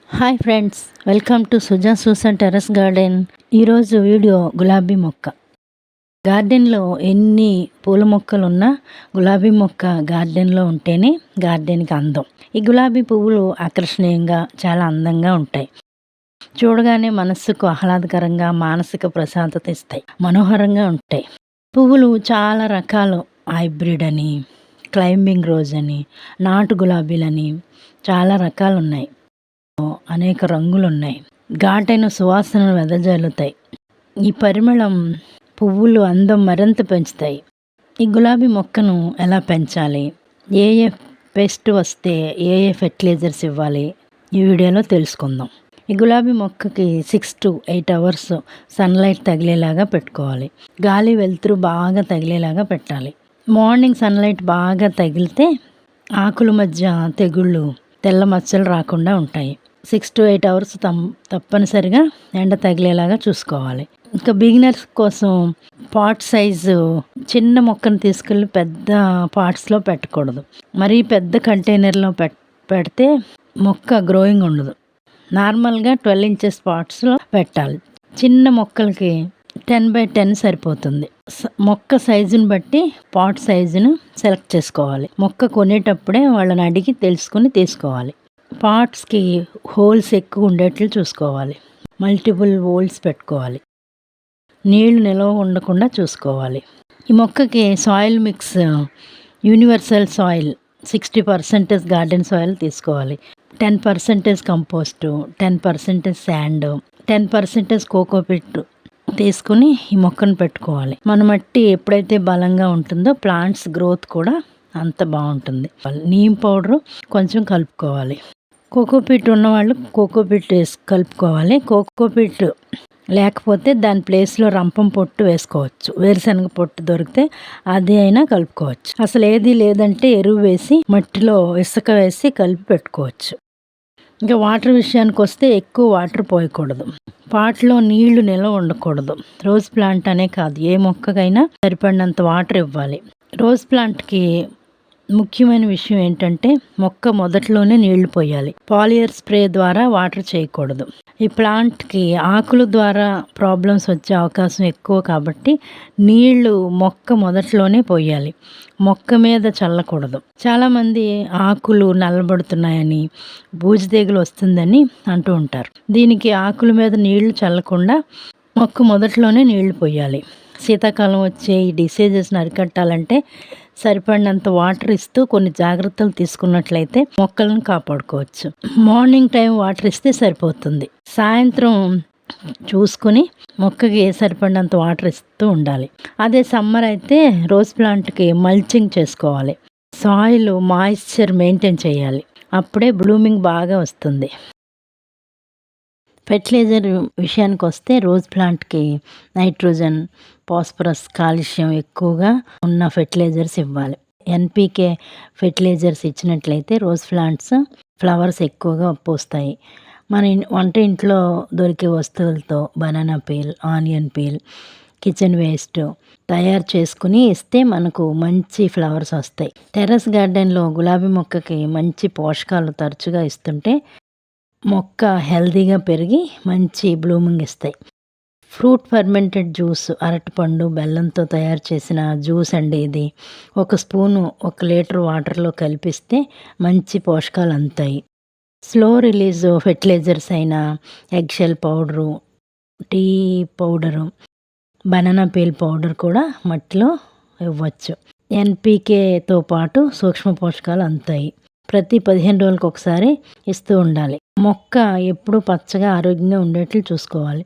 Hi friends, welcome to Suja Susan terrace garden. ఈరోజు video గులాబీ మొక్క. గార్డెన్లో ఎన్ని పూల మొక్కలు ఉన్నా గులాబీ మొక్క గార్డెన్లో ఉంటేనే గార్డెన్కి అందం. ఈ గులాబీ పువ్వులు ఆకర్షణీయంగా చాలా అందంగా ఉంటాయి. చూడగానే మనస్సుకు ఆహ్లాదకరంగా మానసిక ప్రశాంతత ఇస్తాయి. మనోహరంగా ఉంటాయి. పువ్వులు చాలా రకాలు, హైబ్రిడ్ అని, క్లైంబింగ్ రోజ్ అని, నాటు గులాబీలని చాలా రకాలు ఉన్నాయి. అనేక రంగులున్నాయి. ఘాటైన సువాసనలు వెదజల్లుతాయి. ఈ పరిమళం పువ్వులు అందం మరింత పెంచుతాయి. ఈ గులాబీ మొక్కను ఎలా పెంచాలి, ఏ పెస్ట్ వస్తే ఏ ఫెర్టిలైజర్స్ ఇవ్వాలి, ఈ వీడియోలో తెలుసుకుందాం. ఈ గులాబీ మొక్కకి 6 to 8 అవర్స్ సన్లైట్ తగిలేలాగా పెట్టుకోవాలి. గాలి వెలుతురు బాగా తగిలేలాగా పెట్టాలి. మార్నింగ్ సన్లైట్ బాగా తగిలితే ఆకుల మధ్య తెగుళ్ళు, తెల్ల మచ్చలు రాకుండా ఉంటాయి. 6 to 8 అవర్స్ తప్పనిసరిగా ఎండ తగిలేలాగా చూసుకోవాలి. ఇంకా బిగినర్స్ కోసం పాట్ సైజు చిన్న మొక్కను తీసుకెళ్ళి పెద్ద పాట్స్లో పెట్టకూడదు. మరీ పెద్ద కంటైనర్లో పెడితే మొక్క గ్రోయింగ్ ఉండదు. నార్మల్గా 12 inches పాట్స్లో పెట్టాలి. చిన్న మొక్కలకి 10x10 సరిపోతుంది. మొక్క సైజుని బట్టి పాట్ సైజును సెలెక్ట్ చేసుకోవాలి. మొక్క కొనేటప్పుడే వాళ్ళని అడిగి తెలుసుకుని తీసుకోవాలి. పాట్స్కి హోల్స్ ఎక్కువ ఉండేట్లు చూసుకోవాలి. మల్టిపుల్ హోల్స్ పెట్టుకోవాలి. నీళ్లు నిల్వ ఉండకుండా చూసుకోవాలి. ఈ మొక్కకి soil mix universal soil 60% garden soil తీసుకోవాలి. 10% కంపోస్టు, 10% శాండ్, 10% కోకోపిట్ తీసుకుని ఈ మొక్కను పెట్టుకోవాలి. మన మట్టి ఎప్పుడైతే బలంగా ఉంటుందో ప్లాంట్స్ గ్రోత్ కూడా అంత బాగుంటుంది. నీమ్ పౌడరు కొంచెం కలుపుకోవాలి. కోకోపిట్ ఉన్నవాళ్ళు కోకోపిట్ కలుపుకోవాలి. కోకోపిట్ లేకపోతే దాని ప్లేస్లో రంపం పొట్టు వేసుకోవచ్చు. వేరుశనగ పొట్టు దొరికితే అది అయినా కలుపుకోవచ్చు. అసలు ఏది లేదంటే ఎరువు వేసి మట్టిలో ఇసుక వేసి కలిపి పెట్టుకోవచ్చు. ఇంకా వాటర్ విషయానికి వస్తే ఎక్కువ వాటర్ పోయకూడదు. పాట్లో నీళ్లు నిల్వ ఉండకూడదు. రోజ్ ప్లాంట్ అనే కాదు, ఏ మొక్కకైనా సరిపడినంత వాటర్ ఇవ్వాలి. రోజ్ ప్లాంట్కి ముఖ్యమైన విషయం ఏంటంటే మొక్క మొదట్లోనే నీళ్లు పోయాలి. పాలియర్ స్ప్రే ద్వారా వాటర్ చేయకూడదు. ఈ ప్లాంట్కి ఆకుల ద్వారా ప్రాబ్లమ్స్ వచ్చే అవకాశం ఎక్కువ కాబట్టి నీళ్లు మొక్క మొదట్లోనే పోయాలి. మొక్క మీద చల్లకూడదు. చాలామంది ఆకులు నల్లబడుతున్నాయని, బూజు తెగులు వస్తుందని అంటూ ఉంటారు. దీనికి ఆకుల మీద నీళ్లు చల్లకుండా మొక్క మొదట్లోనే నీళ్లు పోయాలి. శీతాకాలం వచ్చే ఈ డిసీజెస్ని అరికట్టాలంటే సరిపడినంత వాటర్ ఇస్తూ కొన్ని జాగ్రత్తలు తీసుకున్నట్లయితే మొక్కలను కాపాడుకోవచ్చు. మార్నింగ్ టైం వాటర్ ఇస్తే సరిపోతుంది. సాయంత్రం చూసుకుని మొక్కకి సరిపడినంత వాటర్ ఇస్తూ ఉండాలి. అదే సమ్మర్ అయితే రోజ్ ప్లాంట్కి మల్చింగ్ చేసుకోవాలి. సాయిల్ మాయిశ్చర్ మెయింటైన్ చేయాలి. అప్పుడే బ్లూమింగ్ బాగా వస్తుంది. ఫెర్టిలైజర్ విషయానికి వస్తే రోజ్ ప్లాంట్కి నైట్రోజన్, ఫాస్ఫరస్, కాల్షియం ఎక్కువగా ఉన్న ఫెర్టిలైజర్స్ ఇవ్వాలి. ఎన్పికే ఫెర్టిలైజర్స్ ఇచ్చినట్లయితే రోజ్ ప్లాంట్స్ ఫ్లవర్స్ ఎక్కువగా పూస్తాయి. మన వంట ఇంట్లో దొరికే వస్తువులతో banana peel, onion peel, kitchen waste తయారు చేసుకుని ఇస్తే మనకు మంచి ఫ్లవర్స్ వస్తాయి. టెర్రస్ గార్డెన్లో గులాబీ మొక్కకి మంచి పోషకాలు తరచుగా ఇస్తుంటే మొక్క హెల్తీగా పెరిగి మంచి బ్లూమింగ్ ఇస్తాయి. ఫ్రూట్ ఫర్మెంటెడ్ జ్యూస్, అరటిపండు బెల్లంతో తయారు చేసిన జ్యూస్ అండి ఇది. 1 స్పూను 1 లీటర్ వాటర్లో కలిపిస్తే మంచి పోషకాలు అందుతాయి. స్లో రిలీజ్ ఫెర్టిలైజర్స్ అయిన eggshell powder, tea powder, banana peel powder కూడా మట్టిలో ఇవ్వచ్చు. ఎన్పికేతో పాటు సూక్ష్మ పోషకాలు అందుతాయి. ప్రతి 15 రోజులకు ఒకసారి ఇస్తూ ఉండాలి. మొక్క ఎప్పుడూ పచ్చగా ఆరోగ్యంగా ఉండేట్లు చూసుకోవాలి.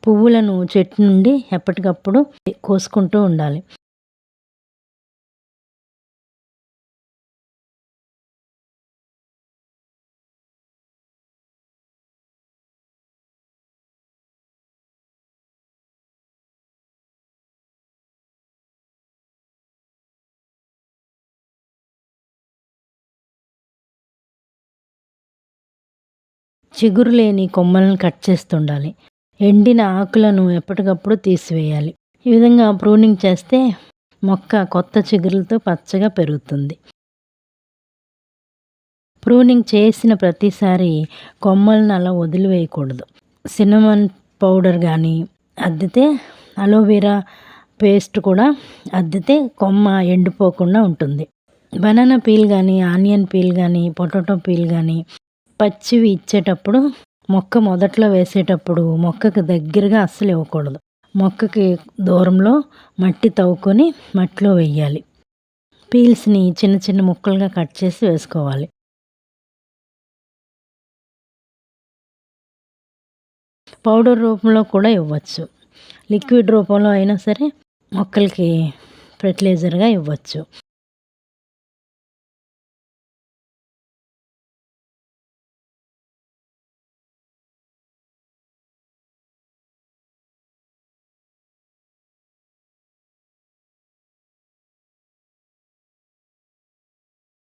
పువ్వులను చెట్టు నుండి ఎప్పటికప్పుడు కోసుకుంటూ ఉండాలి. చిగురు లేని కొమ్మలను కట్ చేస్తుండాలి. ఎండిన ఆకులను ఎప్పటికప్పుడు తీసివేయాలి. ఈ విధంగా ప్రూనింగ్ చేస్తే మొక్క కొత్త చిగురులతో పచ్చగా పెరుగుతుంది. ప్రూనింగ్ చేసిన ప్రతిసారి కొమ్మలను అలా వదిలివేయకూడదు. సిన్నమన్ పౌడర్ కానీ అద్దితే, అలోవెరా పేస్ట్ కూడా అద్దితే కొమ్మ ఎండిపోకుండా ఉంటుంది. బనానా పీల్ కానీ, ఆనియన్ పీల్ కానీ, పొటాటో పీల్ కానీ పచ్చివి ఇచ్చేటప్పుడు, మొక్క మొదట్లో వేసేటప్పుడు మొక్కకు దగ్గరగా అస్సలు ఇవ్వకూడదు. మొక్కకి దూరంలో మట్టి తవ్వుకొని మట్టిలో వేయాలి. పీల్స్ని చిన్న చిన్న ముక్కలుగా కట్ చేసి వేసుకోవాలి. పౌడర్ రూపంలో కూడా ఇవ్వచ్చు. లిక్విడ్ రూపంలో అయినా సరే మొక్కలకి ఫెర్టిలైజర్గా ఇవ్వచ్చు.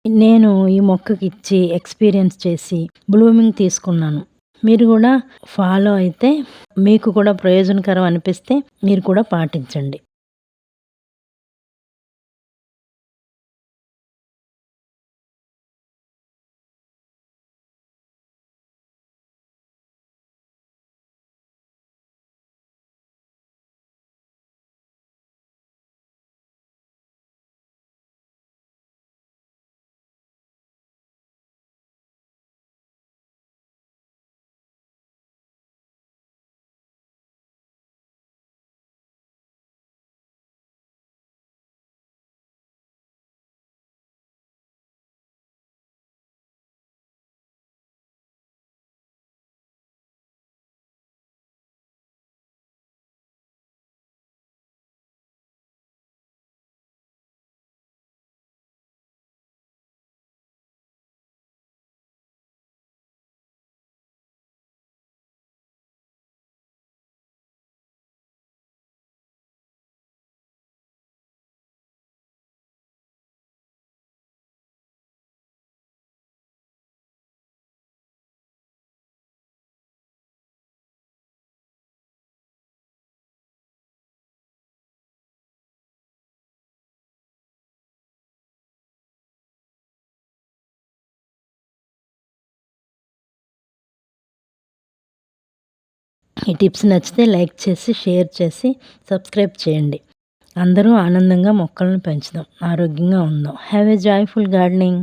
నేను ఈ మొక్కకి ఇచ్చి ఎక్స్పీరియన్స్ చేసి బ్లూమింగ్ తీసుకున్నాను. మీరు కూడా ఫాలో అయితే మీకు కూడా ప్రయోజనకరం అనిపిస్తే మీరు కూడా పాటించండి. ఈ టిప్స్ నచ్చితే లైక్ చేసి, షేర్ చేసి, సబ్స్క్రైబ్ చేయండి. అందరూ ఆనందంగా మొక్కలను పెంచుదాం, ఆరోగ్యంగా ఉందాం. Have a joyful gardening.